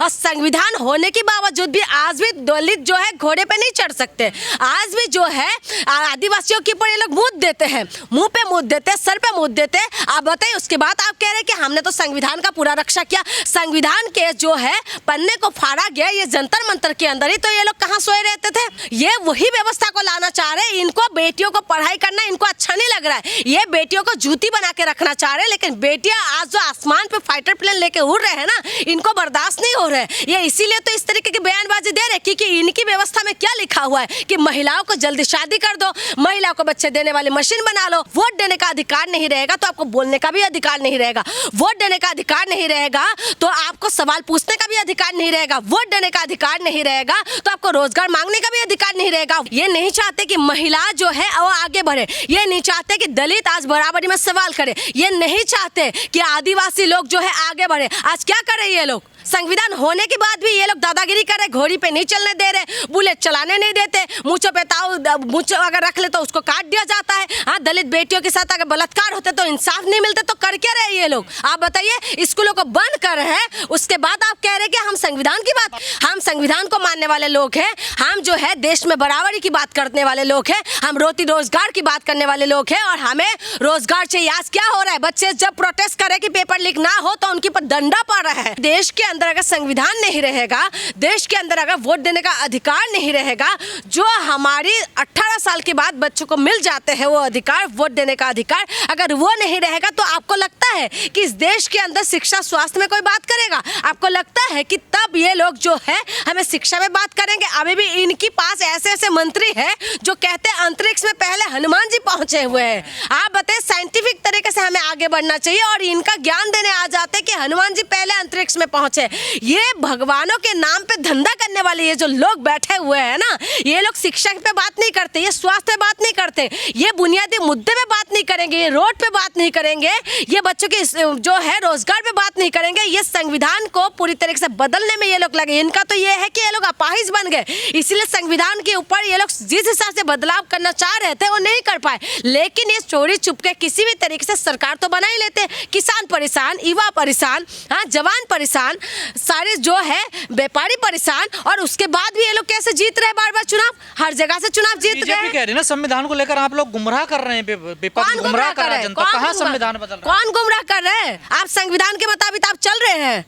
और संविधान होने के बावजूद भी आज भी दलित जो है घोड़े पे नहीं चढ़ सकते। आज भी जो है आदिवासियों के ऊपर ये लोग मुद्द देते हैं, मुंह पे मुद्द देते हैं, सर पे मुद्द देते हैं। आप बताइए, उसके बाद आप कह रहे हैं कि हमने तो संविधान का पूरा रक्षा किया। संविधान के जो है पन्ने को फाड़ा गया ये जंतर मंतर के अंदर ही, तो ये लोग कहाँ सोए रहते थे? ये वही व्यवस्था को लाना चाह रहे हैं। इनको बेटियों को पढ़ाई करना इनको अच्छा नहीं लग रहा है, ये बेटियों को जूती बना के रखना चाह रहे हैं। लेकिन बेटियां आज जो आसमान पे फाइटर प्लेन लेके उड़ रहे हैं ना, इनको बर्दाश्त नहीं हो रहा है। ये इसीलिए तो इस तरीके की बयानबाजी दे रहे क्योंकि इनकी व्यवस्था में क्या लिखा हुआ है कि महिलाओं को जल्दी शादी कर दो, महिलाओं को बच्चे देने वाली मशीन बना लो। वोट देने का अधिकार नहीं रहेगा तो आपको बोलने का भी अधिकार नहीं रहेगा। वोट देने का अधिकार नहीं रहेगा तो आपको सवाल पूछने का भी अधिकार नहीं रहेगा। वोट देने का अधिकार नहीं रहेगा तो आपको रोजगार मांगने का भी अधिकार नहीं रहेगा। ये नहीं चाहते कि महिला जो है वो आगे बढ़े, ये नहीं चाहते कि दलित आज बराबरी में सवाल करे, ये नहीं चाहते कि आदिवासी लोग जो है आगे बढ़े। आज क्या कर रहे हैं ये लोग? संविधान होने के बाद भी ये लोग दादागिरी कर रहे, घोड़ी पे नहीं चलने दे रहे, बुलेट चलाने नहीं देते, मूंछों पे ताऊ मूंछ अगर रख ले तो उसको काट दिया जाता है। हाँ, दलित बेटियों के साथ अगर बलात्कार होते तो इंसाफ नहीं मिलते, तो कर क्या रहे ये लोग? आप बताइए, स्कूलों को बंद कर रहे हैं, उसके बाद आप कह रहे कि हम संविधान की बात, हम संविधान को मानने वाले लोग हैं, हम जो है देश में बराबरी की बात करने वाले लोग हैं, हम रोटी रोजगार की बात करने वाले लोग हैं और हमें रोजगार चाहिए। आज क्या हो रहा है? बच्चे जब प्रोटेस्ट करे कि पेपर लीक ना हो तो उनके ऊपर डंडा पड़ रहा है। देश के अंदर अगर संविधान नहीं रहेगा, देश के अंदर अगर वोट देने का अधिकार नहीं रहेगा, जो हमारी 18 साल के बाद बच्चों को मिल जाते हैं वो अधिकार, वोट देने का अधिकार, अगर वो नहीं रहेगा तो आपको लगता है कि इस देश के अंदर शिक्षा स्वास्थ्य में कोई बात करेगा? आपको लगता है कि तब ये लोग जो है हमें शिक्षा में बात करेंगे? अभी भी इनके पास ऐसे ऐसे मंत्री हैं जो कहते हैं अंतरिक्ष में पहले हनुमान जी पहुंचे हुए हैं। आप बताइए, साइंटिफिक तरीके से हमें आगे बढ़ना चाहिए और इनका ज्ञान देने आ जाते हैं कि हनुमान जी पहले अंतरिक्ष में पहुंचे। ये भगवानों के नाम पे धंधा करने वाले ये जो लोग बैठे हुए हैं ना, ये लोग शिक्षा पे बात नहीं करते, ये स्वास्थ्य पे बात नहीं करते, ये बुनियादी मुद्दे पे बात नहीं करेंगे, ये रोड पे बात नहीं करेंगे, ये बच्चों के जो है रोजगार पे बात नहीं करेंगे। ये संविधान को पूरी तरीके से बदलने में ये लोग लगे। इनका तो ये है कि ये लोग अपाहिज बन गए, इसलिए संविधान के ऊपर ये लोग जिस हिसाब से बदलाव करना चाह रहे थे वो नहीं कर पाए। लेकिन ये चोरी चुपके किसी भी तरीके से सरकार तो बना ही लेते। किसान परेशान, युवा परेशान, हाँ जवान परेशान, सारे जो है व्यापारी परेशान, और उसके बाद भी ये लोग कैसे जीत रहे बार बार चुनाव? हर जगह से चुनाव जीत रहे हैं। कह रही है ना, संविधान को लेकर आप लोग गुमराह कर रहे हैं, विपक्ष गुमराह कर रहा है जनता। कहाँ संविधान बदल रहा है? कौन गुमराह कर रहे हैं? आप संविधान के मुताबिक आप चल रहे हैं।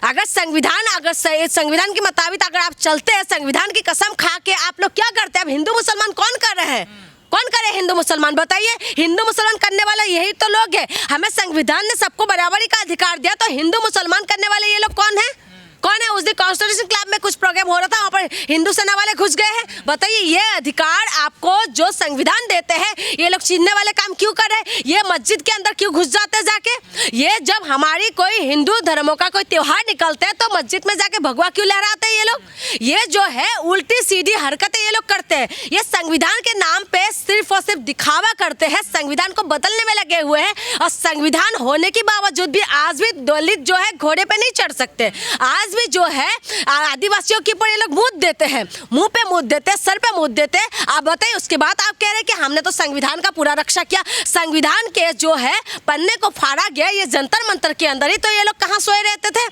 अगर संविधान के मुताबिक अगर आप चलते हैं, संविधान की कसम खा के आप लोग क्या करते हैं? अब हिंदू मुसलमान कौन कर रहे हैं? कौन करे हिंदू मुसलमान? बताइए, हिंदू मुसलमान करने वाले यही तो लोग हैं। हमें संविधान ने सबको बराबरी का अधिकार दिया, तो हिंदू मुसलमान करने वाले ये लोग कौन है? कौन है? उस दिन कॉन्स्टिट्यूशन क्लब में कुछ प्रोग्राम हो रहा था, वहाँ पर हिंदू सेना वाले घुस गए हैं। बताइए, ये अधिकार आपको जो संविधान देते हैं ये लोग छीनने वाले काम क्यों कर रहे हैं? ये मस्जिद के अंदर क्यों घुस जाते हैं जाके? ये जब हमारी कोई हिंदू धर्मों का कोई त्योहार निकलते हैं तो मस्जिद में जाके भगवा क्यों लहराते हैं ये लोग? ये जो है उल्टी सीधी हरकतें ये लोग करते हैं। ये संविधान के नाम पे सिर्फ और सिर्फ दिखावा करते हैं, संविधान को बदलने में लगे हुए हैं। और संविधान होने के बावजूद भी आज भी दलित जो है घोड़े पे नहीं चढ़ सकते। आज भी जो है आदिवासियों के ऊपर ये लोग मुद्द देते हैं, मुंह पे मुद्द देते हैं, सर पे मुद्द देते हैं। आप बताइए, उसके बाद आप कह रहे हैं कि हमने तो संविधान का पूरा रक्षा किया। संविधान के जो है पन्ने को फाड़ा गया ये जंतर मंतर के अंदर ही, तो ये लोग कहाँ सोए रहते थे?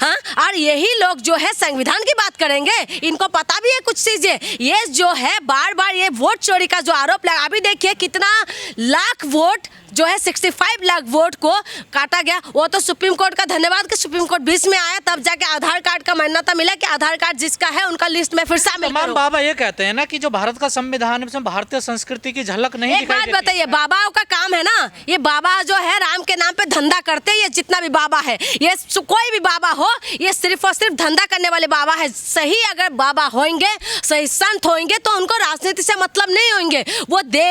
हाँ, और यही लोग जो है संविधान की बात करेंगे, इनको पता भी है कुछ चीजें। ये जो है बार बार ये वोट चोरी का जो आरोप लगा, अभी देखिए कितना लाख वोट जो है 65 लाख वोट को काटा गया। वो तो सुप्रीम कोर्ट का धन्यवाद कि सुप्रीम कोर्ट बीच में आया, तब जाके आधार कार्ड का मान्यता मिला कि आधार कार्ड जिसका है उनका लिस्ट में फिर शामिल करो। तमाम बाबा ये कहते हैं ना कि जो भारत का संविधान है उसमें भारतीय संस्कृति की झलक नहीं दिखाई देती। एक बात बताइए, बाबाओं का काम है ना, ये बाबा जो है राम के नाम पे धंधा करते हैं। ये जितना भी बाबा है, ये कोई भी बाबा हो, ये सिर्फ और सिर्फ धंधा करने वाले बाबा है। सही अगर बाबा होंगे, सही संत होंगे तो उनको राजनीति से मतलब नहीं होंगे।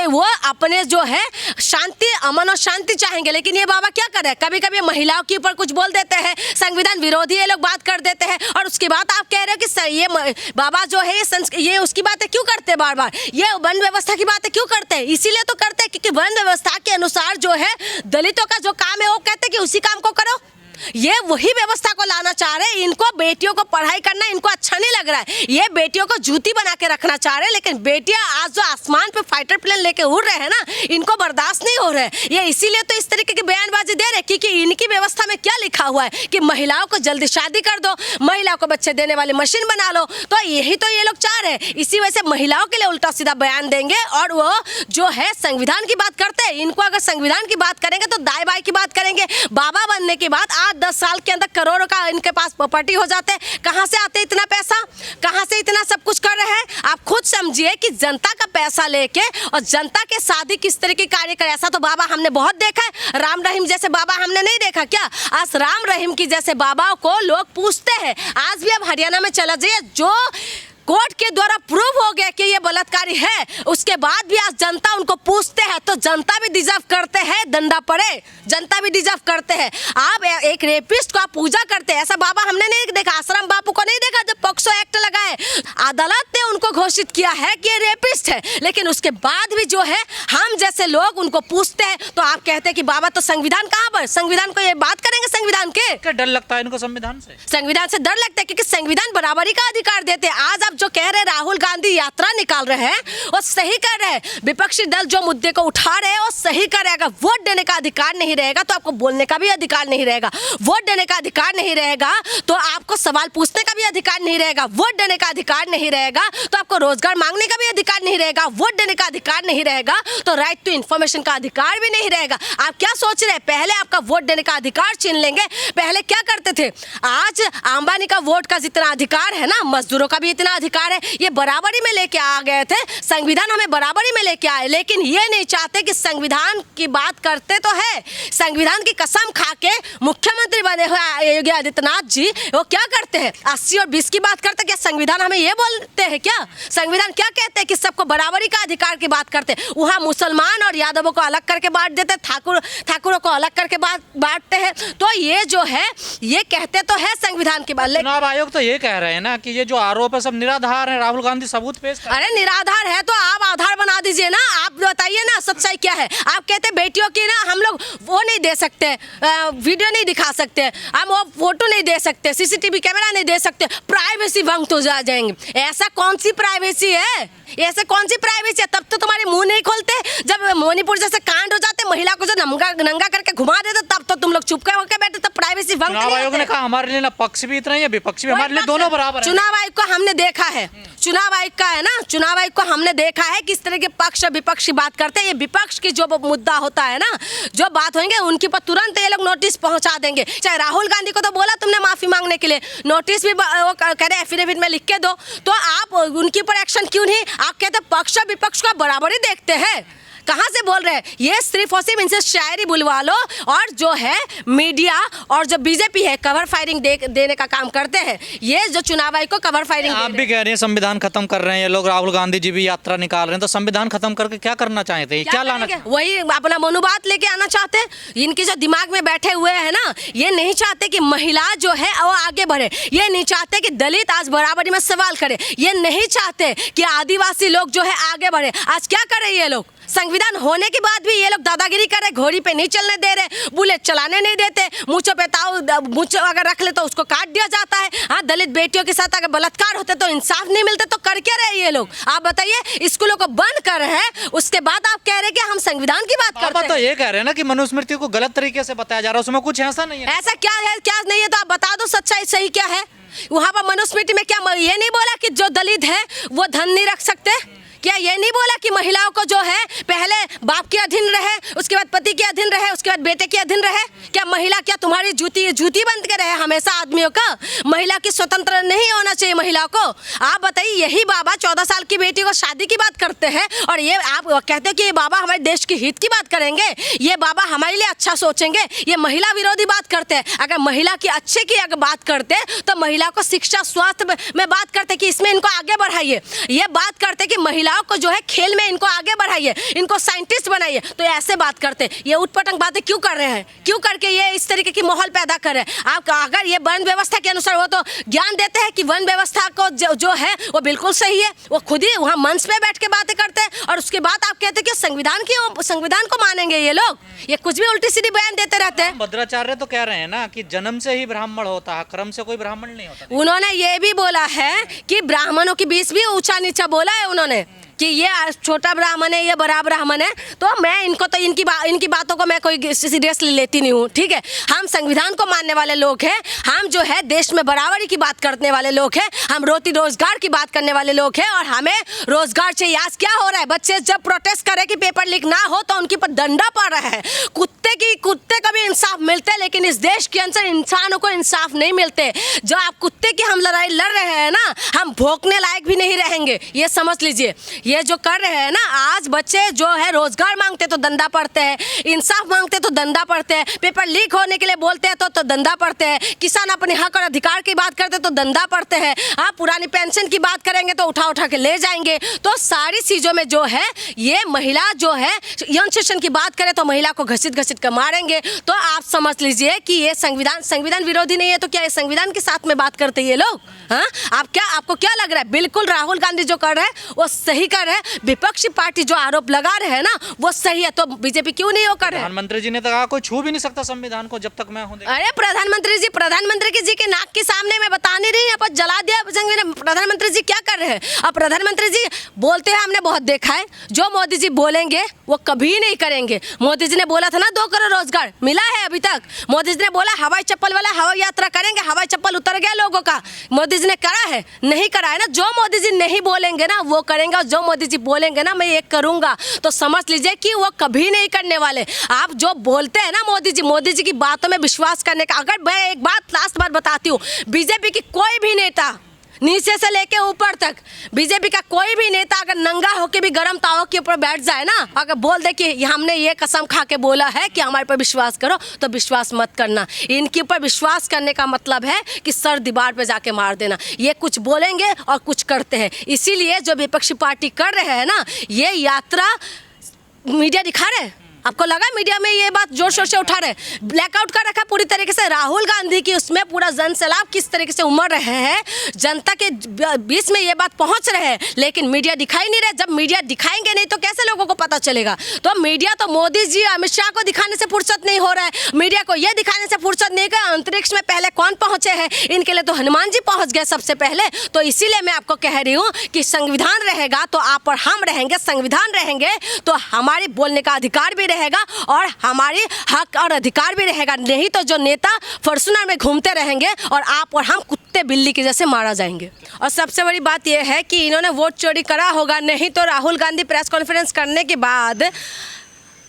वो अपने जो है शांति, अमन और शांति चाहेंगे। लेकिन ये बाबा क्या कर रहे हैं? कभी कभी महिलाओं के ऊपर कुछ बोल देते हैं, संविधान विरोधी ये लोग बात कर देते हैं, और उसके बाद आप कह रहे हो कि ये बाबा जो है ये उसकी बातें क्यों करते हैं बार बार? ये वन व्यवस्था की बातें क्यों करते हैं? इसीलिए तो करते हैं क्योंकि वन व्यवस्था के अनुसार जो है दलितों का जो काम है वो कहते हैं कि उसी काम को करो। ये वही व्यवस्था को लाना चाह रहे हैं। इनको बेटियों को पढ़ाई करना इनको अच्छा नहीं लग रहा है, ये बेटियों को जूती बना के रखना चाह रहे हैं। लेकिन बेटियां आज जो आसमान पे फाइटर प्लेन लेके उड़ रहे हैं ना, इनको बर्दाश्त नहीं हो रहा है। ये इसीलिए तो इस तरीके की बयानबाजी दे रहे हैं, क्योंकि इनकी व्यवस्था में क्या लिखा हुआ है कि महिलाओं को जल्दी शादी कर दो, महिलाओं को बच्चे देने वाली मशीन बना लो। तो यही तो ये लोग चाह रहे हैं। इसी वजह से महिलाओं के लिए उल्टा सीधा बयान देंगे और वो जो है संविधान की बात करते हैं। इनको अगर संविधान की बात करेंगे तो दाई बाई की बात करेंगे। बाबा बनने के बाद 8-10 साल के अंदर करोड़ों का इनके पास प्रॉपर्टी हो जाते हैं। कहाँ से आते इतना पैसा, कहाँ से इतना सब कुछ कर रहे हैं? आप खुद समझिए कि जनता का पैसा लेके और जनता के साथ किस तरह के कार्य करे। ऐसा तो बाबा हमने बहुत देखा है। राम रहीम जैसे बाबा हमने नहीं देखा क्या? आज राम रहीम की जैसे बाबाओं को लोग पूछते हैं। आज भी अब हरियाणा में चला जाइए, जो कोर्ट के द्वारा प्रूव हो गया कि ये बलात्कारी है, उसके बाद भी आज जनता उनको पूछते हैं। तो जनता भी डिजर्व करते हैं दंडा पड़े, जनता भी डिजर्व करते हैं। आप एक रेपिस्ट को आप पूजा करते हैं, ऐसा बाबा हमने नहीं देखा। आश्रम बापू को नहीं देखा जब पॉक्सो एक्ट लगा है, अदालत ने उनको घोषित किया है कि ये रेपिस्ट है। लेकिन उसके बाद भी जो है हम जैसे लोग उनको पूछते हैं, तो आप कहते हैं कि बाबा तो संविधान कहाँ पर, संविधान को ये बात करेंगे संविधान के? क्या डर लगता है इनको संविधान से? संविधान से डर लगता है क्योंकि संविधान बराबरी का अधिकार देते हैं। आज जो कह रहे राहुल गांधी यात्रा निकाल रहे हैं वो सही कर रहे हैं। विपक्षी दल जो मुद्दे को उठा रहे हैं वो सही कर रहेगा। वोट देने का अधिकार नहीं रहेगा तो आपको बोलने का भी अधिकार नहीं रहेगा। वोट देने का अधिकार नहीं रहेगा तो आपको सवाल पूछने का भी अधिकार नहीं रहेगा। वोट देने का अधिकार नहीं रहेगा तो आपको रोजगार मांगने का भी अधिकार नहीं रहेगा। वोट देने का अधिकार नहीं रहेगा तो राइट टू इन्फॉर्मेशन का अधिकार भी नहीं रहेगा। आप क्या सोच रहे हैं? पहले आपका वोट देने का अधिकार छीन लेंगे। पहले क्या करते थे? आज अंबानी का वोट का जितना अधिकार है ना, मजदूरों का भी इतना अधिकार है। ये बराबरी में लेके आ गए थे, संविधान हमें बराबरी में लेके आए। लेकिन ये नहीं चाहते कि संविधान की बात करते तो है। संविधान की कसम खा के मुख्यमंत्री बने हुए योगी आदित्यनाथ जी वो क्या करते हैं? 80 और 20 की बात करते हैं। क्या संविधान हमें ये बोलते हैं क्या? संविधान क्या कहते हैं कि सबको बराबरी का अधिकार की बात करते हैं। वहाँ मुसलमान और यादवों को अलग करके बांट देते, ठाकुरों को अलग करके बांटते हैं। तो ये जो है ये कहते तो है संविधान की बात। चुनाव आयोग तो ये कह रहे हैं ना कि ये जो आरोप है सब निराधार है। राहुल गांधी सबूत पेश कर। अरे निराधार है तो आप आधार बना दीजिए ना। आप बताइए ना सच्चाई क्या है। आप कहते बेटियों की ना हम लोग वो नहीं दे सकते, वीडियो नहीं दिखा सकते, हम वो फोटो नहीं दे सकते, सीसीटीवी कैमरा नहीं दे सकते, प्राइवेसी भंग तो जा जाएंगे। ऐसा कौन सी प्राइवेसी है? ऐसे कौन सी प्राइवेसी है? तब तो तुम्हारे मुंह नहीं खोलते। जब मणिपुर जैसे कांड हो जाते, महिला को जो नंगा करके घुमा देते, तब तो तुम लोग चुप होकर बैठे, तब प्राइवेसी भंग। चुनाव आयोग ने कहा हमारे लिए ना पक्ष भी इतना ही है विपक्ष भी हमारे लिए दोनों बराबर है। चुनाव आयोग को हमने देखा है, चुनाव आयोग का है ना, चुनाव आयोग को हमने देखा है किस तरह के पक्ष विपक्ष की बात करते हैं। ये विपक्ष की जो मुद्दा होता है ना, जो बात होंगे उनके पर तुरंत ये लोग नोटिस पहुंचा देंगे। चाहे राहुल गांधी को तो बोला तुमने माफी मांगने के लिए, नोटिस भी वो कह रहे एफिडेविट में लिख के दो, तो आप उनके ऊपर एक्शन क्यों नहीं? आप कहते पक्ष विपक्ष का बराबरी देखते हैं। कहाँ से बोल रहे हैं? ये सिर्फ और सिर्फ इनसे शायरी बुलवा लो और जो है मीडिया और जो बीजेपी है कवर फायरिंग देने का काम करते हैं। ये जो चुनाव आयोग को कवर फायरिंग। आप भी कह रहे हैं संविधान खत्म कर रहे हैं ये लोग, राहुल गांधी जी भी यात्रा निकाल रहे हैं, तो संविधान खत्म करके क्या करना चाहते हैं? क्या लाना? वही अपना मनोबात लेके आना चाहते हैं। इनकी जो दिमाग में बैठे हुए है ना, ये नहीं चाहते कि महिला जो है वो आगे बढ़े, ये नहीं चाहते कि दलित आज बराबरी में सवाल करे, ये नहीं चाहते कि आदिवासी लोग जो है आगे बढ़े। आज क्या कर रहे ये लोग? संविधान होने के बाद भी ये लोग दादागिरी कर रहे, घोड़ी पे नहीं चलने दे रहे, बुलेट चलाने नहीं देते, मूंछों पे मूंछ अगर रख ले तो उसको काट दिया जाता है। हाँ, दलित बेटियों के साथ अगर बलात्कार होते तो इंसाफ नहीं मिलते, तो कर क्या रहे ये लोग? आप बताइए। स्कूलों को बंद कर रहे हैं, उसके बाद आप कह रहे हैं कि हम संविधान की बात करते हैं। तो ये कह रहे हैं ना कि मनुस्मृति को गलत तरीके से बताया जा रहा है, उसमें कुछ ऐसा नहीं है। ऐसा क्या है क्या नहीं है तो आप बता दो सच्चाई सही क्या है। वहाँ पर मनुस्मृति में क्या ये नहीं बोला कि जो दलित है वो धन नहीं रख सकते? क्या ये नहीं बोला कि महिलाओं को जो है पहले बाप के अधीन रहे, उसके बाद पति के अधीन रहे, उसके बाद बेटे के अधीन रहे? क्या महिला क्या तुम्हारी जूती बन के रहे हमेशा आदमियों का? महिला की स्वतंत्र नहीं होना चाहिए महिला को? आप बताइए। यही बाबा 14 साल की बेटी को शादी की बात करते हैं और ये आप कहते हैं कि ये बाबा हमारे देश की हित की बात करेंगे, ये बाबा हमारे लिए अच्छा सोचेंगे। ये महिला विरोधी बात करते हैं। अगर महिला की अच्छे की अगर बात करते तो महिला को शिक्षा स्वास्थ्य में बात करते कि इसमें इनको आगे बढ़ाइए। ये बात करते कि महिला महिलाओं को जो है खेल में इनको आगे बढ़ाइए, इनको साइंटिस्ट बनाइए, तो ऐसे बात करते हैं। ये उटपटांग बातें क्यों कर रहे हैं, क्यों करके ये इस तरीके की माहौल पैदा कर रहे हैं। आप अगर ये वन व्यवस्था के अनुसार वो तो ज्ञान देते हैं कि वन व्यवस्था को जो है वो बिल्कुल सही है, वो खुद ही वहाँ मंच पे बैठ के बातें करते हैं, और उसके बाद आप कहते हैं कि संविधान को मानेंगे ये लोग। ये कुछ भी उल्टी सीधी बयान देते रहते हैं। भद्राचार्य तो कह रहे हैं ना कि जन्म से ही ब्राह्मण होता है, कर्म से कोई ब्राह्मण नहीं होता। उन्होंने ये भी बोला है कि ब्राह्मणों के बीच भी ऊंचा नीचा बोला है उन्होंने कि ये छोटा ब्राह्मण है, ये बड़ा ब्राह्मण है। तो मैं इनको तो इनकी बातों को मैं कोई सीरियसली लेती नहीं हूँ, ठीक है। हम संविधान को मानने वाले लोग हैं, हम जो है देश में बराबरी की बात करने वाले लोग हैं, हम रोटी रोजगार की बात करने वाले लोग हैं, और हमें रोजगार चाहिए। आज क्या हो रहा है, बच्चे जब प्रोटेस्ट करें कि पेपर लीक ना हो तो उनके ऊपर डंडा पड़ रहा है। कुत्ते का भी इंसाफ मिलता है, लेकिन इस देश के अंदर इंसानों को इंसाफ नहीं मिलते। जो आप कुत्ते की हम लड़ाई लड़ रहे हैं ना, हम भौंकने लायक भी नहीं रहेंगे, ये समझ लीजिए। ये जो कर रहे हैं ना, आज बच्चे जो है रोजगार मांगते तो दंडा पड़ते हैं, इंसाफ मांगते तो दंडा पड़ते हैं, पेपर लीक होने के लिए बोलते हैं तो दंडा पड़ते हैं, किसान अपने हक और अधिकार की बात करते तो दंडा पड़ते हैं, आप पुरानी पेंशन की बात करेंगे तो उठा के ले जाएंगे। तो सारी चीज़ों में जो है ये महिला जो है यौन शोषण की बात करे तो महिला को घसीट कर मारेंगे। तो आप समझ लीजिए कि ये संविधान विरोधी नहीं है, तो क्या ये संविधान के साथ में बात करते ये लोग? हाँ, आपको क्या लग रहा है? बिल्कुल राहुल गांधी जो कर रहे हैं वो सही कर रहे हैं, विपक्षी पार्टी जो आरोप लगा रहे हैं ना वो सही है, तो बीजेपी क्यों नहीं वो कर रहे हैं? प्रधानमंत्री जी ने तो कहा कोई छू भी नहीं सकता संविधान को जब तक मैं हूँ। अरे प्रधानमंत्री जी के नाक के सामने मैं बता नहीं रही, आप जला दिया प्रधानमंत्री जी क्या कर रहे हैं। अब प्रधानमंत्री जी बोलते हैं, हमने बहुत देखा है, जो मोदी जी बोलेंगे वो कभी नहीं करेंगे। मोदी जी ने बोला था ना 2 करोड़ रोजगार, मिला है अभी तक? मोदी जी ने बोला हवाई चप्पल वाला हवाई यात्रा करेंगे, हवाई चप्पल उतर गया लोगों का, मोदी जी ने करा है? नहीं करा है ना। जो मोदी जी नहीं बोलेंगे ना वो करेंगे, और जो मोदी जी बोलेंगे ना मैं ये करूंगा, तो समझ लीजिए कि वो कभी नहीं करने वाले। आप जो बोलते हैं ना मोदी जी की बातों में विश्वास करने का, अगर मैं एक बात लास्ट बार बताती हूँ, बीजेपी की कोई भी नेता नीचे से लेके ऊपर तक, बीजेपी का कोई भी नेता अगर नंगा होके भी गरम ताव के ऊपर बैठ जाए ना, अगर बोल दे कि हमने ये कसम खा के बोला है कि हमारे पर विश्वास करो, तो विश्वास मत करना। इनके ऊपर विश्वास करने का मतलब है कि सर दीवार पे जाके मार देना। ये कुछ बोलेंगे और कुछ करते हैं। इसीलिए जो विपक्षी पार्टी कर रहे हैं ना, ये यात्रा मीडिया दिखा रहे हैं। आपको लगा मीडिया में ये बात जोर शोर से उठा रहे, ब्लैकआउट कर रखा पूरी तरीके से राहुल गांधी की, उसमें पूरा जनसैलाब किस तरीके से उमड़ रहे हैं, जनता के बीच में ये बात पहुंच रहे हैं, लेकिन मीडिया दिखाई नहीं रहा। जब मीडिया दिखाएंगे नहीं तो कैसे लोगों को पता चलेगा? तो मीडिया तो मोदी जी अमित शाह को दिखाने से फुर्सत नहीं हो रहा है, मीडिया को ये दिखाने से फुर्सत नहीं कि अंतरिक्ष में पहले कौन पहुंचे हैं। इनके लिए तो हनुमान जी पहुंच गए सबसे पहले। तो इसीलिए मैं आपको कह रही हूँ कि संविधान रहेगा तो आप और हम रहेंगे, संविधान रहेंगे तो हमारी बोलने का अधिकार भी रहेगा और हमारी हक और अधिकार भी रहेगा। नहीं तो जो नेता फॉर्च्यूनर में घूमते रहेंगे और आप और हम कुत्ते बिल्ली के जैसे मारा जाएंगे। और सबसे बड़ी बात यह है कि इन्होंने वोट चोरी करा होगा, नहीं तो राहुल गांधी प्रेस कॉन्फ्रेंस करने के बाद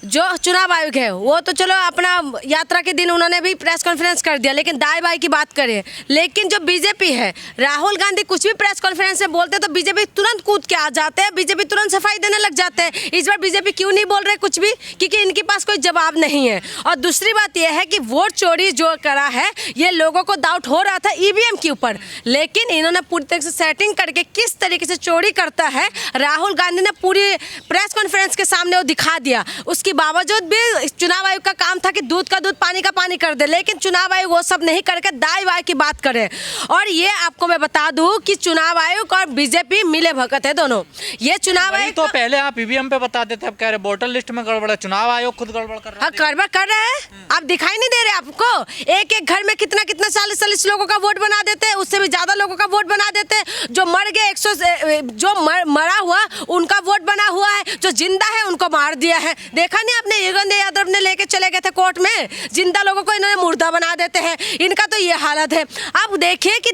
जो चुनाव आयोग है वो तो चलो अपना यात्रा के दिन उन्होंने भी प्रेस कॉन्फ्रेंस कर दिया, लेकिन दाई बाई की बात करें। लेकिन जो बीजेपी है, राहुल गांधी कुछ भी प्रेस कॉन्फ्रेंस में बोलते तो बीजेपी तुरंत कूद के आ जाते हैं, बीजेपी तुरंत सफाई देने लग जाते हैं। इस बार बीजेपी क्यों नहीं बोल रहे कुछ भी? क्योंकि इनके पास कोई जवाब नहीं है। और दूसरी बात यह है कि वोट चोरी जो करा है ये लोगों को डाउट हो रहा था ईवीएम के ऊपर, लेकिन इन्होंने पूरी तरह से सेटिंग करके किस तरीके से चोरी करता है राहुल गांधी ने पूरी प्रेस कॉन्फ्रेंस के सामने वो दिखा दिया। उसके बावजूद भी चुनाव आयोग का काम था कि दूध का दूध पानी का पानी कर दे, लेकिन चुनाव आयोग वो सब नहीं करके दाई वाई की बात करे। और ये आपको मैं बता दूं कि चुनाव आयोग और बीजेपी मिले भगत है दोनों। ये चुनाव आयोग तो पहले आप ईवीएम पे बता देते, अब कह रहे वोटर लिस्ट में गड़बड़ है, चुनाव आयोग खुद गड़बड़ कर रहा है। गड़बड़ कर रहे हैं, आप दिखाई नहीं दे रहे आपको? एक एक घर में कितना 40 लोगों का वोट बना देते हैं, उससे भी ज्यादा लोगों का वोट बना देते हैं। जो मर गए 100 जो मरा हुआ उनका वोट बना हुआ है, जो जिंदा है उनको मार दिया है। देखा नहीं आपने? योगेंद्र यादव ने लेके चले गए थे कोर्ट में, जिंदा लोगों को इन्होंने मुर्दा बना देते हैं। इनका तो ये हालत है। अब देखिए कि